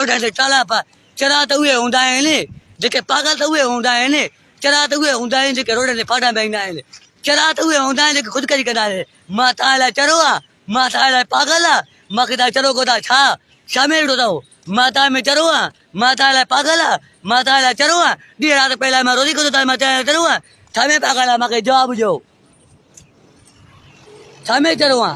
चाला पा चरा तो हुए होंदा है ने जेके पागल तो हुए होंदा है ने चरा तो हुए होंदा है जेके रोड ते फाटा बैठना है चरा तो हुए होंदा है जेके खुद करी कदा है माता ला चरोआ माता ला पागला मकदा चरो को दा छा शामे उठो तो माता में चरोआ माता ला पागला माता ला चरोआ दी रात पहला मैं रोजी को तो माता ला चरोआ थामे पागला मके जवाब जो थामे चरोआ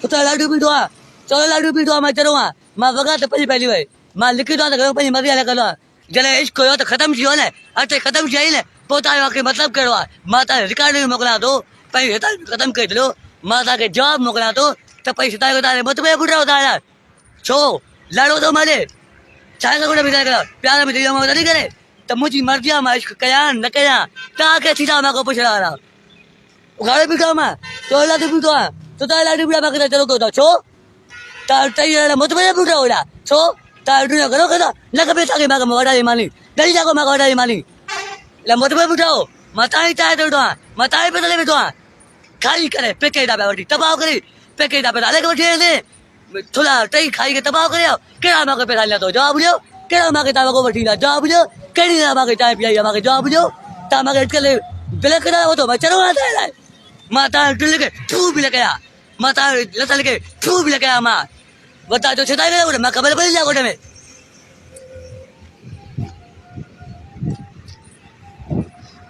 तो लाडू पीटवा चलो लाडू पीटवा मैं चरोआ मां वगा तो पहली भाई मां लिखी दो तो पहली मरी आला कलो जले इश्क हो तो खत्म थियो ने अटे खत्म थई ने पोता के मतलब करो माता रिकॉर्ड में मोकला दो पई हेता खत्म कर दो माता के जवाब मोकला दो तो पई सता को तारे मत पे बुढ़ा होता है छो लड़ो तो मारे चाहे को भी करो प्यार में दियो मत नहीं करे तो मुझी मर्जी में इश्क कया न कया ता के सीधा मा को पूछ रहा उगाड़े भी काम तो ला भी तो ला भी मा के चलो को छो ता तई मत पे बुढ़ा होला छो ताडू करो कदा लग पे ताके मागा मोडाई माली दली जाको मागा मोडाई माली ले मत पे बुठाओ मताई चाहे तो मताई पे तले बेटो खाई करे पेके दा बेटी तबाह करे पेके दा पे डाले के बैठे ने थोड़ा तई खाई के तबाह करे केड़ा मागे पे डाल तो जवाब लियो केड़ा मागे ता को बैठी दा जवाब लियो केड़ी ना मागे चाय पिया मागे जवाब लियो ता मागे इटले बिले करा हो तो बचरो आता है माता दिल के ठू भी लगाया माता लतल के ठू भी लगाया मां बता जो छताई गया मैं खबर पड़ी जा गोटे में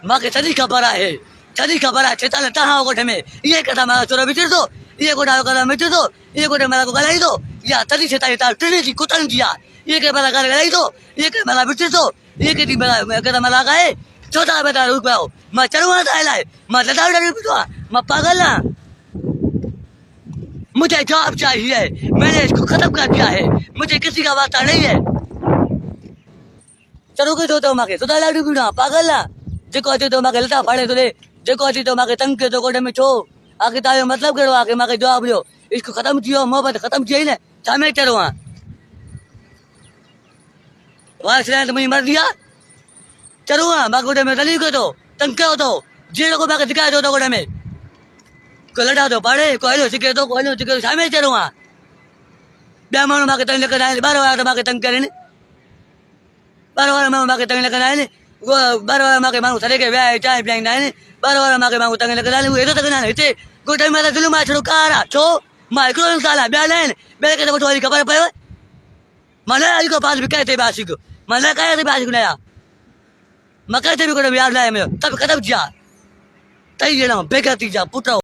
मां के तरी खबर है छता लेता हां गोटे में ये कथा मां चोरा बिचर दो ये गोटा करा मिटर दो ये गोटे मेरा को गलाई दो या तरी छता ता ट्रेन की कुतन किया ये के मेरा गलाई दो ये के मेरा बिचर दो ये के मेरा मैं के मेरा गए छोटा बेटा रुक पाओ मैं चढ़वा लाए मैं लता डर बिटवा मैं पागल ना मुझे जॉब चाहिए मैंने इसको खत्म कर दिया है मुझे किसी का वास्ता नहीं है चलो के तो माके तो लाडू पीड़ा पागल ना जेको अचे तो माके लता फाड़े तोले जेको अचे तो माके तंग के तो कोडे में छो आके तायो मतलब करो आके माके जवाब लियो इसको खत्म कियो मोहब्बत खत्म किए ने सामे चढ़वा वासना तो मुझे मर दिया चढ़वा माके कोडे में दली को तो तंग के तो जेड़ो को माके दिखा दो कोडे में को लड़ा दो पाड़े कोइलो सिके तो कोइलो सिके सामे चढ़वा बे मानो माके तंग लेकर आए 12 वाला माके तंग करे ने 12 वाला माके तंग लेकर आए ने वो 12 वाला माके मानो सरे के वे चाय पियाई ना ने 12 वाला माके मानो तंग लेकर आए वो तो तंग ना हेते गोटे में दिलु मा छड़ो कारा छो माइक्रो साला बे लाइन बे के तो वाली खबर पयो मने आई को पास भी कहते बासी को मने कहते बासी को नया मैं कहते भी को याद लाए में तब खत्म किया तई जेना बेगती जा पुटो